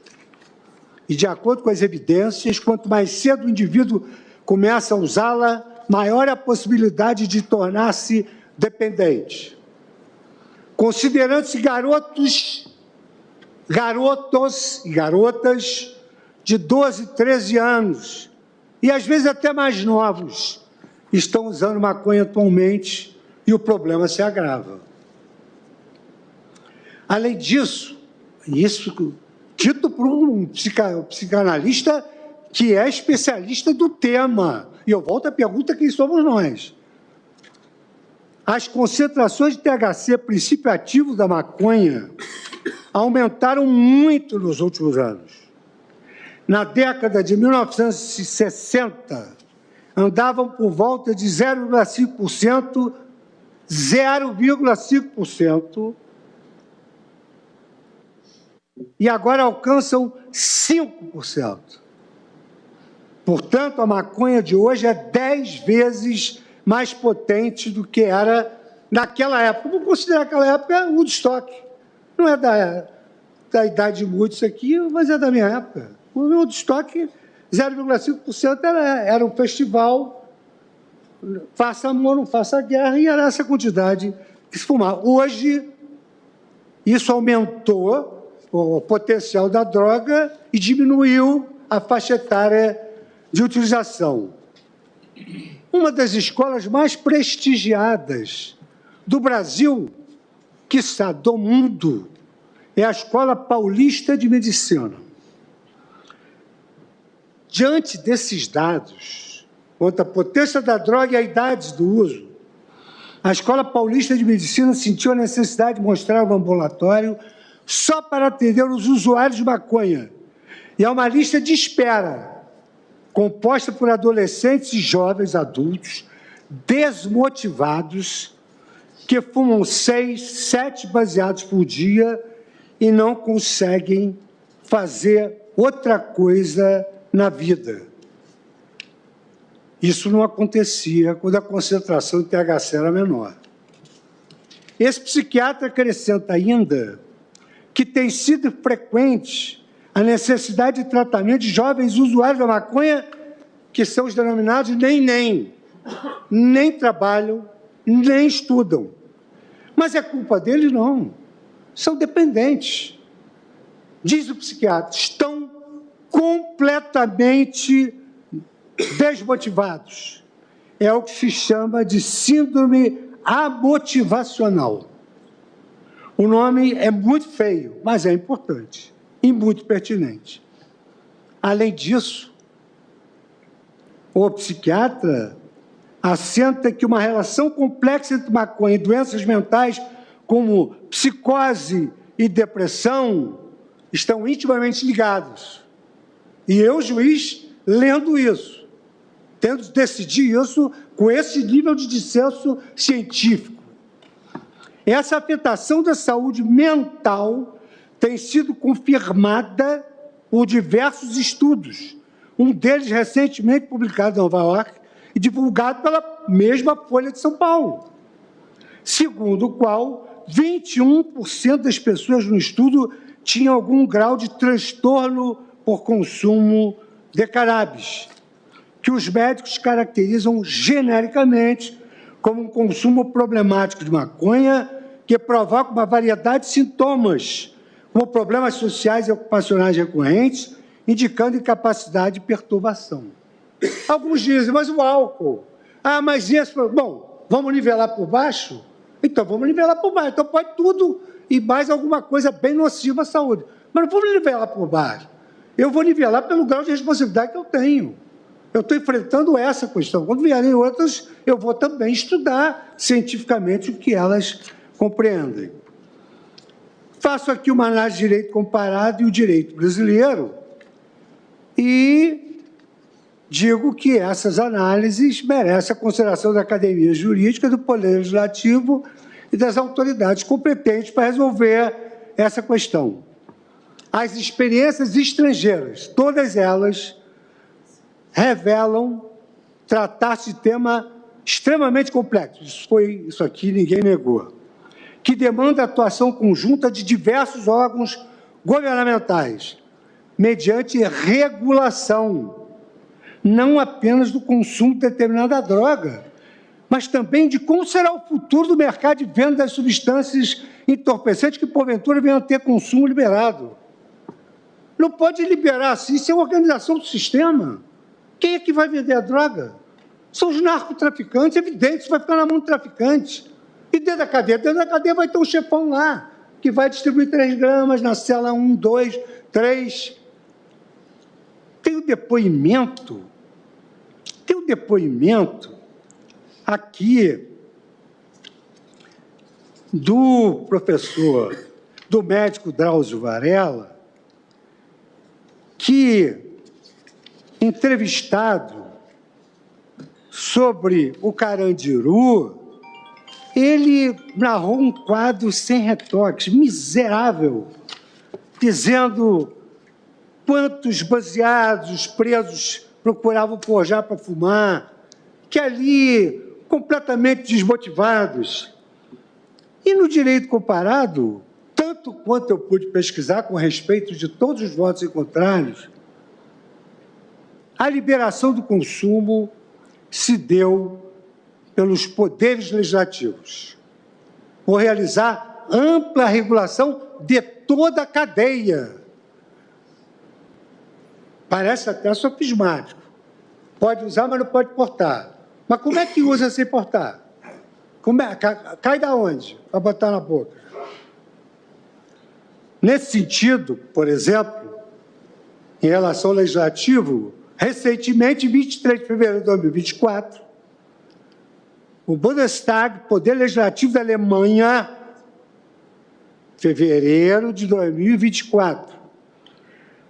E, de acordo com as evidências, quanto mais cedo o indivíduo começa a usá-la, maior é a possibilidade de tornar-se dependente. Considerando-se garotos e garotas de 12, 13 anos, e às vezes até mais novos, estão usando maconha atualmente e o problema se agrava. Além disso, isso dito por um psicanalista que é especialista do tema, e eu volto à pergunta: quem somos nós? As concentrações de THC, princípio ativo da maconha, aumentaram muito nos últimos anos. Na década de 1960, andavam por volta de 0,5%, 0,5%, e agora alcançam 5%. Portanto, a maconha de hoje é 10 vezes mais potente do que era naquela época. Vou considerar aquela época Woodstock. Não é da idade de muitos aqui, mas é da minha época. O Woodstock, 0,5% era um festival, faça amor, não faça guerra, e era essa quantidade que se fumava. Hoje, isso aumentou o potencial da droga e diminuiu a faixa etária de utilização. Uma das escolas mais prestigiadas do Brasil, quiçá do mundo, é a Escola Paulista de Medicina. Diante desses dados, quanto à potência da droga e a idade do uso, a Escola Paulista de Medicina sentiu a necessidade de mostrar um ambulatório só para atender os usuários de maconha. E é uma lista de espera, composta por adolescentes e jovens adultos desmotivados que fumam 6, 7 baseados por dia e não conseguem fazer outra coisa na vida. Isso não acontecia quando a concentração de THC era menor. Esse psiquiatra acrescenta ainda que tem sido frequente a necessidade de tratamento de jovens usuários da maconha, que são os denominados nem trabalham, nem estudam. Mas é culpa deles? Não. São dependentes. Diz o psiquiatra, estão completamente desmotivados. É o que se chama de síndrome amotivacional. O nome é muito feio, mas é importante e muito pertinente. Além disso, o psiquiatra assenta que uma relação complexa entre maconha e doenças mentais, como psicose e depressão, estão intimamente ligados. E eu, juiz, lendo isso, tendo de decidir isso com esse nível de dissenso científico. Essa afetação da saúde mental tem sido confirmada por diversos estudos, um deles recentemente publicado em Nova York e divulgado pela mesma Folha de São Paulo, segundo o qual 21% das pessoas no estudo tinham algum grau de transtorno por consumo de cannabis, que os médicos caracterizam genericamente como um consumo problemático de maconha que provoca uma variedade de sintomas, como problemas sociais e ocupacionais recorrentes, indicando incapacidade e perturbação. Alguns dizem, mas o álcool? Ah, mas esse... Bom, vamos nivelar por baixo? Então, vamos nivelar por baixo. Então, pode tudo e mais alguma coisa bem nociva à saúde. Mas não vamos nivelar por baixo. Eu vou nivelar pelo grau de responsabilidade que eu tenho. Eu estou enfrentando essa questão. Quando vierem outras, eu vou também estudar cientificamente o que elas compreendem. Faço aqui uma análise de direito comparado e o direito brasileiro e digo que essas análises merecem a consideração da Academia Jurídica, do Poder Legislativo e das autoridades competentes para resolver essa questão. As experiências estrangeiras, todas elas, revelam tratar-se de tema extremamente complexo. Isso aqui ninguém negou. Que demanda atuação conjunta de diversos órgãos governamentais, mediante regulação, não apenas do consumo de determinada droga, mas também de como será o futuro do mercado de venda das substâncias entorpecentes que, porventura, venham a ter consumo liberado. Não pode liberar assim, isso é uma organização do sistema. Quem é que vai vender a droga? São os narcotraficantes, é evidente, isso vai ficar na mão do traficante. E dentro da cadeia? Dentro da cadeia vai ter um chefão lá, que vai distribuir 3 gramas na cela 1, 2, 3. Tem o depoimento aqui do professor, do médico Drauzio Varela, que, entrevistado sobre o Carandiru, ele narrou um quadro sem retoques, miserável, dizendo quantos baseados os presos procuravam forjar para fumar, que ali, completamente desmotivados. E no direito comparado, tanto quanto eu pude pesquisar com respeito de todos os votos em contrários, a liberação do consumo se deu pelos poderes legislativos, por realizar ampla regulação de toda a cadeia. Parece até sofismático. Pode usar, mas não pode portar. Mas como é que usa sem portar? Cai da onde para botar na boca? Nesse sentido, por exemplo, em relação ao legislativo, recentemente, 23 de fevereiro de 2024, o Bundestag, Poder Legislativo da Alemanha, fevereiro de 2024,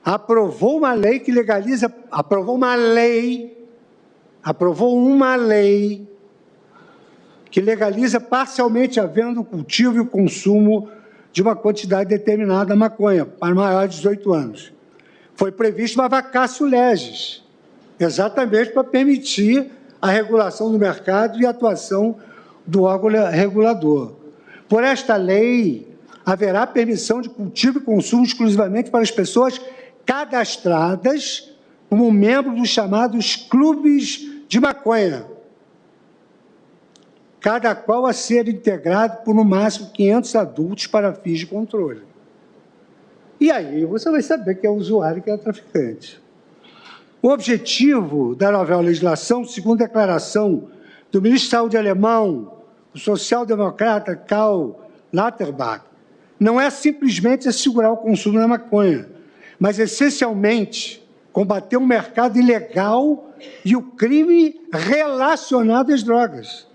aprovou uma lei que legaliza, aprovou uma lei que legaliza parcialmente a venda, o cultivo e o consumo de uma quantidade determinada de maconha para maiores de 18 anos. Foi previsto uma vacatio legis, exatamente para permitir a regulação do mercado e a atuação do órgão regulador. Por esta lei, haverá permissão de cultivo e consumo exclusivamente para as pessoas cadastradas como membros dos chamados clubes de maconha, cada qual a ser integrado por no máximo 500 adultos para fins de controle. E aí você vai saber que é o usuário e que é o traficante. O objetivo da nova legislação, segundo a declaração do ministro de Saúde alemão, o social-democrata Karl Lauterbach, não é simplesmente assegurar o consumo da maconha, mas essencialmente combater o mercado ilegal e o crime relacionado às drogas,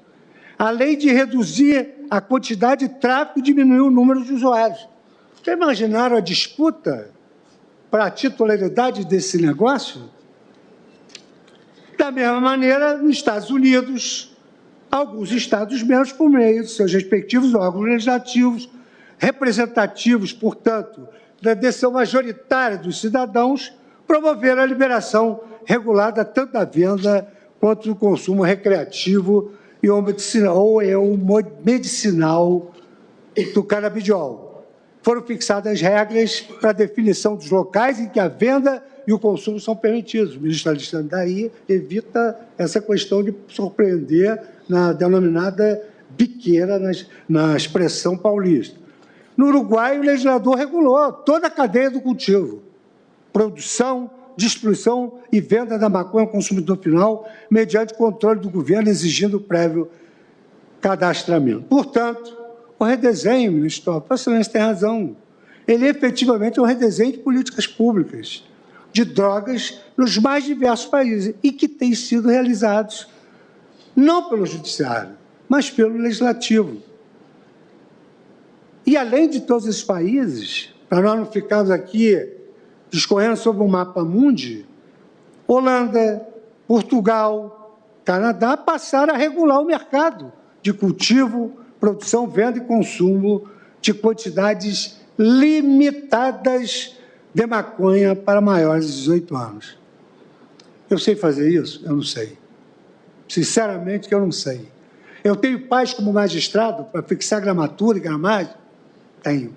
além de reduzir a quantidade de tráfico e diminuir o número de usuários. Já imaginaram a disputa para a titularidade desse negócio? Da mesma maneira, nos Estados Unidos, alguns estados-membros, por meio de seus respectivos órgãos legislativos, representativos, portanto, da decisão majoritária dos cidadãos, promoveram a liberação regulada tanto da venda quanto do consumo recreativo e ou medicinal do canabidiol. Foram fixadas regras para a definição dos locais em que a venda e o consumo são permitidos. O ministro Alexandre daí evita essa questão de surpreender na denominada biqueira, na expressão paulista. No Uruguai, o legislador regulou toda a cadeia do cultivo, produção, distribuição e venda da maconha ao consumidor final, mediante controle do governo, exigindo o prévio cadastramento. Portanto, o redesenho, ministro, Vossa Excelência tem razão, ele efetivamente é um redesenho de políticas públicas, de drogas, nos mais diversos países, e que tem sido realizados não pelo judiciário, mas pelo legislativo. E, além de todos esses países, para nós não ficarmos aqui discorrendo sobre o mapa mundi, Holanda, Portugal, Canadá passaram a regular o mercado de cultivo, produção, venda e consumo de quantidades limitadas de maconha para maiores de 18 anos. Eu sei fazer isso? Eu não sei. Sinceramente, eu não sei. Eu tenho paz como magistrado para fixar gramatura e gramagem? Tenho.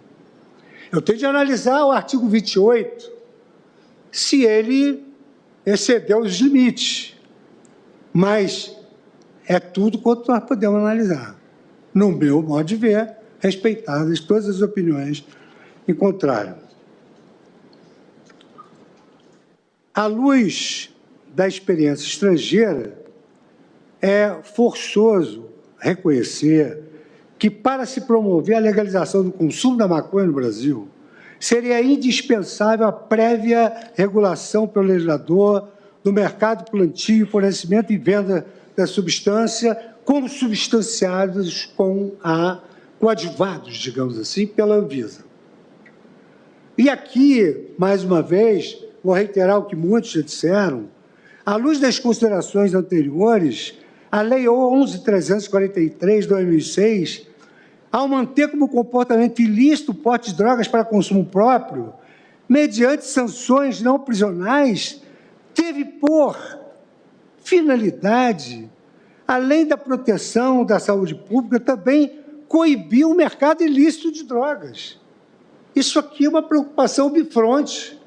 Eu tenho de analisar o artigo 28, se ele excedeu os limites. Mas é tudo quanto nós podemos analisar. No meu modo de ver, respeitadas todas as opiniões em contrário. À luz da experiência estrangeira, é forçoso reconhecer que, para se promover a legalização do consumo da maconha no Brasil, seria indispensável a prévia regulação pelo legislador do mercado, plantio, fornecimento e venda da substância, consubstanciados coadjuvados, digamos assim, pela Anvisa. E aqui, mais uma vez, vou reiterar o que muitos já disseram, à luz das considerações anteriores, a Lei 11.343, de 2006, ao manter como comportamento ilícito o porte de drogas para consumo próprio, mediante sanções não prisionais, teve por finalidade, além da proteção da saúde pública, também coibir o mercado ilícito de drogas. Isso aqui é uma preocupação bifronte.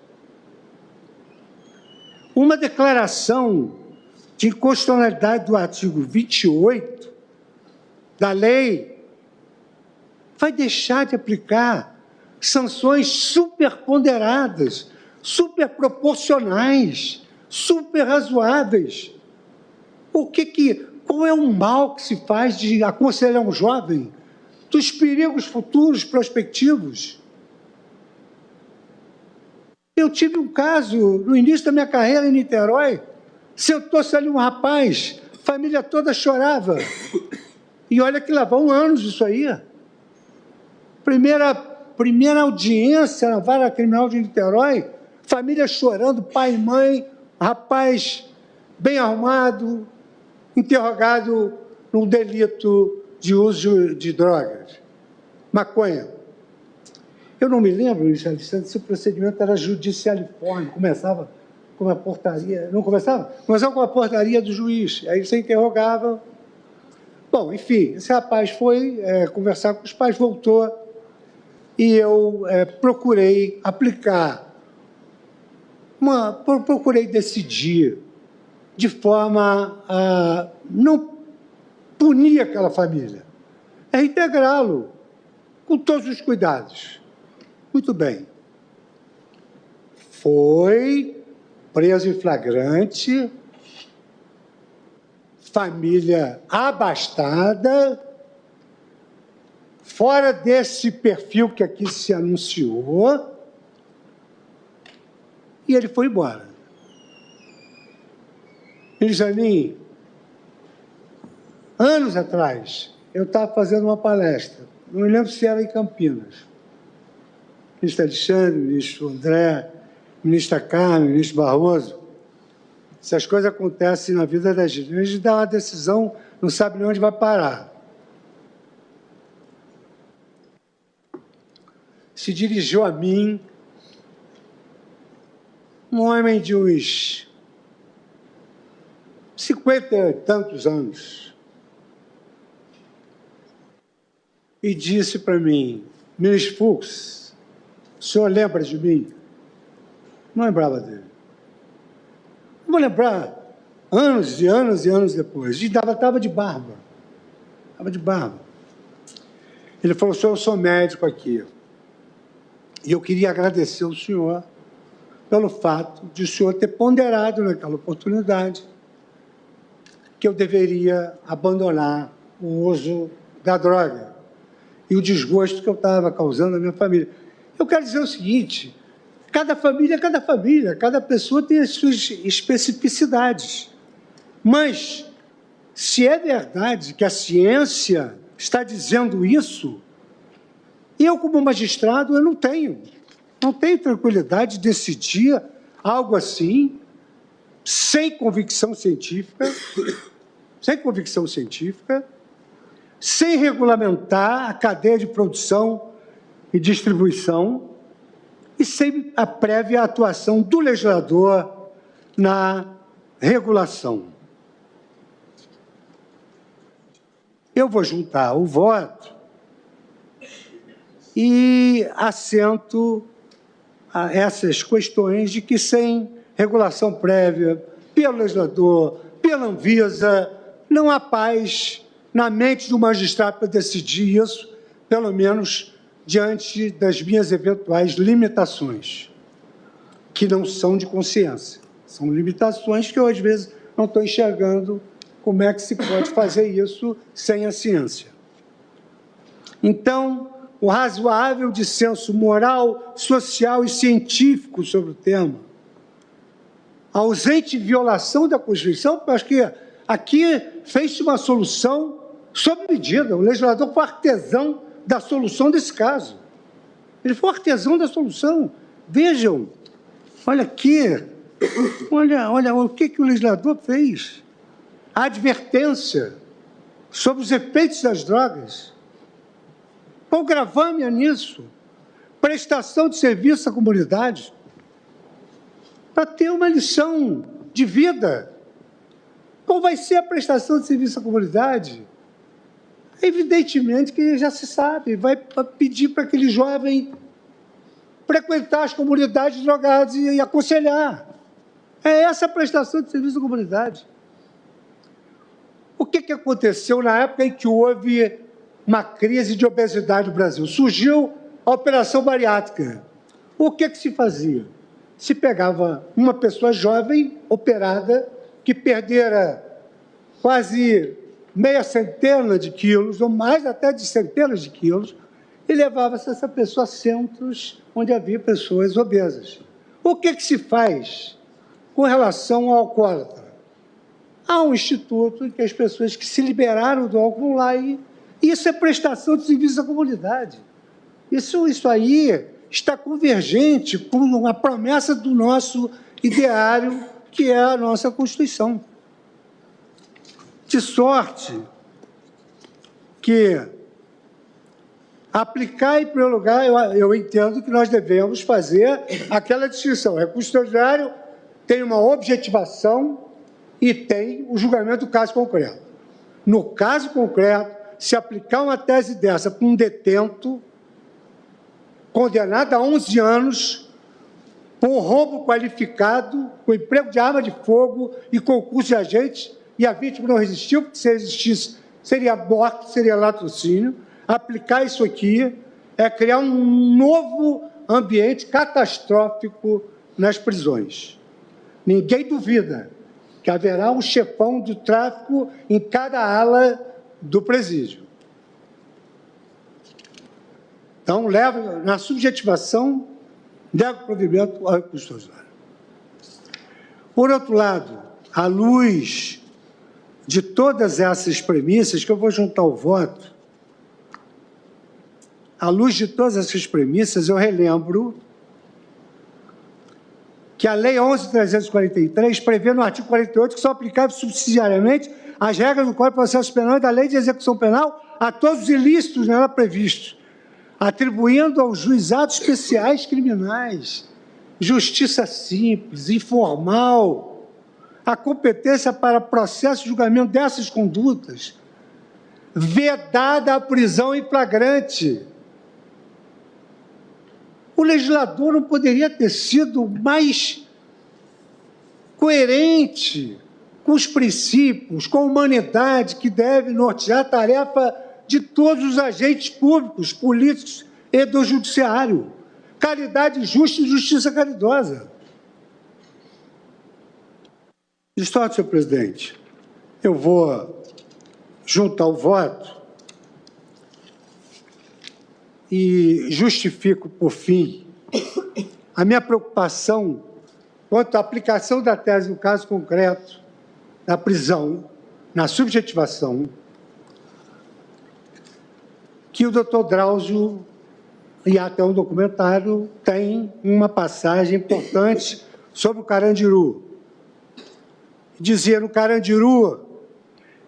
Uma declaração de inconstitucionalidade do artigo 28 da lei vai deixar de aplicar sanções superponderadas, superproporcionais, superrazoáveis. Qual é o mal que se faz de aconselhar um jovem dos perigos futuros prospectivos? Eu tive um caso, no início da minha carreira em Niterói, sentou-se ali um rapaz, a família toda chorava. E olha que lá vão anos isso aí. Primeira audiência na vara criminal de Niterói, família chorando, pai e mãe, rapaz bem arrumado, interrogado num delito de uso de drogas, maconha. Eu não me lembro, Luiz Alexandre, se o procedimento era judicialiforme, começava com uma portaria, não começava? Começava com a portaria do juiz, aí você interrogava. Bom, enfim, esse rapaz foi conversar com os pais, voltou, e eu procurei aplicar, procurei decidir de forma a não punir aquela família, integrá-lo com todos os cuidados. Muito bem. Foi preso em flagrante, família abastada, fora desse perfil que aqui se anunciou, e ele foi embora. Benjamin, anos atrás, eu estava fazendo uma palestra, não me lembro se era em Campinas. Ministro Alexandre, ministro André, ministra Carmen, ministro Barroso. Se as coisas acontecem na vida da gente, a gente dá uma decisão, não sabe nem onde vai parar. Se dirigiu a mim um homem de uns 50 e tantos anos e disse para mim: ministro Fux, o senhor lembra de mim? Não lembrava dele. Não vou lembrar anos e anos e anos depois. E estava de barba. Estava de barba. Ele falou: senhor, eu sou médico aqui. E eu queria agradecer ao senhor pelo fato de o senhor ter ponderado naquela oportunidade que eu deveria abandonar o uso da droga e o desgosto que eu estava causando à minha família. Eu quero dizer o seguinte: cada família é cada família, cada pessoa tem as suas especificidades. Mas, se é verdade que a ciência está dizendo isso, eu, como magistrado, eu não tenho tranquilidade de decidir algo assim, sem convicção científica, sem regulamentar a cadeia de produção e distribuição e sem a prévia atuação do legislador na regulação. Eu vou juntar o voto e assento a essas questões de que sem regulação prévia pelo legislador, pela Anvisa, não há paz na mente do magistrado para decidir isso, pelo menos diante das minhas eventuais limitações, que não são de consciência. São limitações que eu, às vezes, não estou enxergando como é que se pode fazer isso sem a ciência. Então, o razoável dissenso moral, social e científico sobre o tema, a ausente violação da Constituição, porque acho que aqui fez-se uma solução sob medida. O legislador foi artesão da solução desse caso. Ele foi artesão da solução. Vejam, olha aqui, olha o que o legislador fez. A advertência sobre os efeitos das drogas. Qual o gravame é nisso? Prestação de serviço à comunidade. Para ter uma lição de vida. Qual vai ser a prestação de serviço à comunidade? Evidentemente que já se sabe, vai pedir para aquele jovem frequentar as comunidades drogadas e aconselhar. É essa a prestação de serviço à comunidade. O que aconteceu na época em que houve uma crise de obesidade no Brasil? Surgiu a operação bariátrica. O que se fazia? Se pegava uma pessoa jovem, operada, que perdera quase meia centena de quilos, ou mais até de centenas de quilos, e levava-se essa pessoa a centros onde havia pessoas obesas. O que se faz com relação ao alcoólatra? Há um instituto em que as pessoas que se liberaram do álcool vão lá e isso é prestação de serviço à comunidade. Isso aí está convergente com a promessa do nosso ideário, que é a nossa Constituição. De sorte que aplicar, em primeiro lugar, eu entendo que nós devemos fazer aquela distinção. O recurso extraordinário tem uma objetivação e tem o julgamento do caso concreto. No caso concreto, se aplicar uma tese dessa para um detento condenado a 11 anos por roubo qualificado, com emprego de arma de fogo e concurso de agentes, e a vítima não resistiu, porque se resistisse seria morte, seria latrocínio. Aplicar isso aqui é criar um novo ambiente catastrófico nas prisões. Ninguém duvida que haverá um chefão do tráfico em cada ala do presídio. Então, leva, na subjetivação, leva o provimento ao recurso extraordinário. Por outro lado, à luz de todas essas premissas, que eu vou juntar o voto, à luz de todas essas premissas, eu relembro que a Lei 11.343 prevê no artigo 48 que são aplicáveis subsidiariamente as regras do Código de Processo Penal e da Lei de Execução Penal a todos os ilícitos nela previstos, atribuindo aos juizados especiais criminais, justiça simples, informal, a competência para processo de julgamento dessas condutas, vedada a prisão em flagrante. O legislador não poderia ter sido mais coerente com os princípios, com a humanidade que deve nortear a tarefa de todos os agentes públicos, políticos e do judiciário. Caridade justa e justiça caridosa. De sorte, senhor presidente, eu vou juntar o voto e justifico, por fim, a minha preocupação quanto à aplicação da tese no caso concreto da prisão, na subjetivação, que o doutor Drauzio, e até um documentário, tem uma passagem importante sobre o Carandiru. Dizia no Carandiru,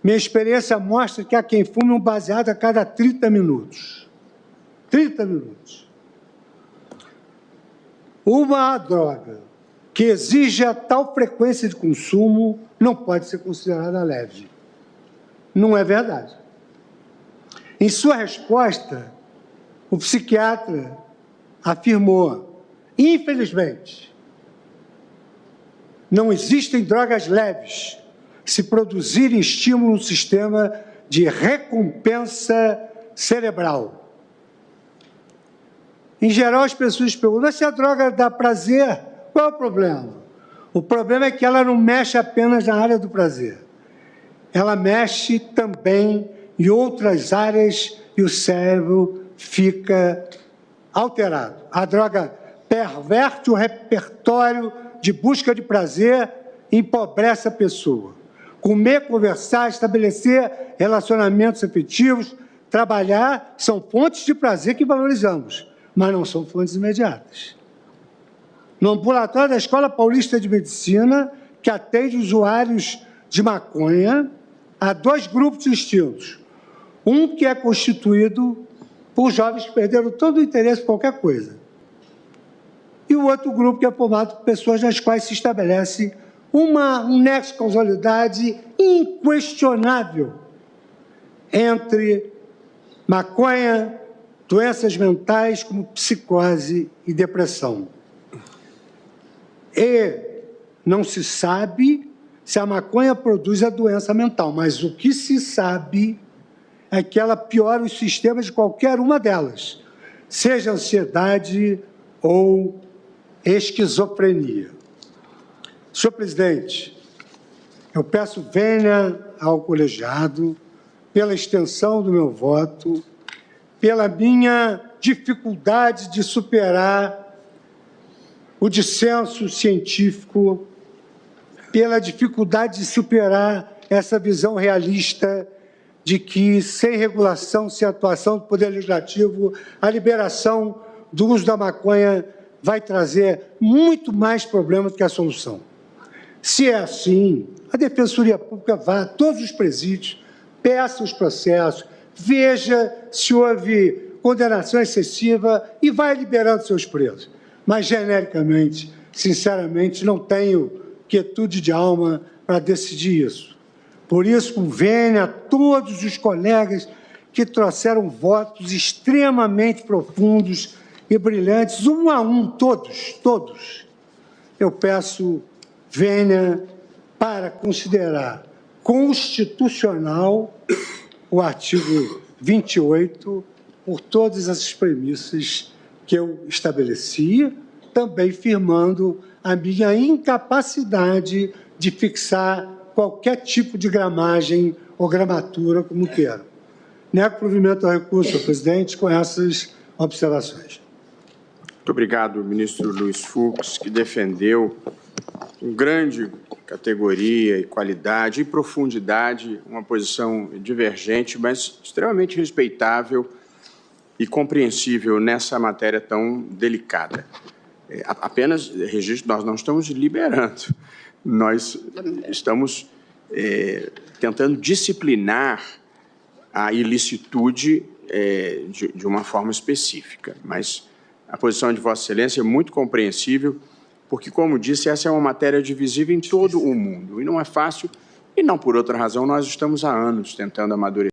minha experiência mostra que há quem fume um baseado a cada 30 minutos. 30 minutos. Uma droga que exija tal frequência de consumo não pode ser considerada leve. Não é verdade. Em sua resposta, o psiquiatra afirmou, infelizmente, não existem drogas leves, se produzir estímulo no sistema de recompensa cerebral. Em geral, as pessoas perguntam, mas se a droga dá prazer, qual é o problema? O problema é que ela não mexe apenas na área do prazer. Ela mexe também em outras áreas e o cérebro fica alterado. A droga perverte o repertório de busca de prazer e empobrece a pessoa. Comer, conversar, estabelecer relacionamentos afetivos, trabalhar, são fontes de prazer que valorizamos, mas não são fontes imediatas. No ambulatório da Escola Paulista de Medicina, que atende usuários de maconha, há 2 grupos distintos. Um que é constituído por jovens que perderam todo o interesse por qualquer coisa. E o outro grupo que é formado por pessoas nas quais se estabelece um nexo de causalidade inquestionável entre maconha, doenças mentais como psicose e depressão. E não se sabe se a maconha produz a doença mental, mas o que se sabe é que ela piora os sistemas de qualquer uma delas, seja ansiedade ou esquizofrenia. Senhor presidente, eu peço vênia ao colegiado pela extensão do meu voto, pela minha dificuldade de superar o dissenso científico, pela dificuldade de superar essa visão realista de que, sem regulação, sem atuação do Poder Legislativo, a liberação do uso da maconha vai trazer muito mais problemas do que a solução. Se é assim, a Defensoria Pública vá a todos os presídios, peça os processos, veja se houve condenação excessiva e vai liberando seus presos. Mas, genericamente, sinceramente, não tenho quietude de alma para decidir isso. Por isso, convenho a todos os colegas que trouxeram votos extremamente profundos e brilhantes, um a um, todos. Eu peço vênia para considerar constitucional o artigo 28 por todas essas premissas que eu estabeleci, também firmando a minha incapacidade de fixar qualquer tipo de gramagem ou gramatura como quero. Nego provimento ao recurso, senhor presidente, com essas observações. Muito obrigado, ministro Luiz Fux, que defendeu com grande categoria e qualidade e profundidade uma posição divergente, mas extremamente respeitável e compreensível nessa matéria tão delicada. Apenas registro, nós não estamos liberando, nós estamos tentando disciplinar a ilicitude de uma forma específica, mas a posição de Vossa Excelência é muito compreensível, porque, como disse, essa é uma matéria divisiva em todo o mundo, e não é fácil, e não por outra razão, nós estamos há anos tentando amadurecer.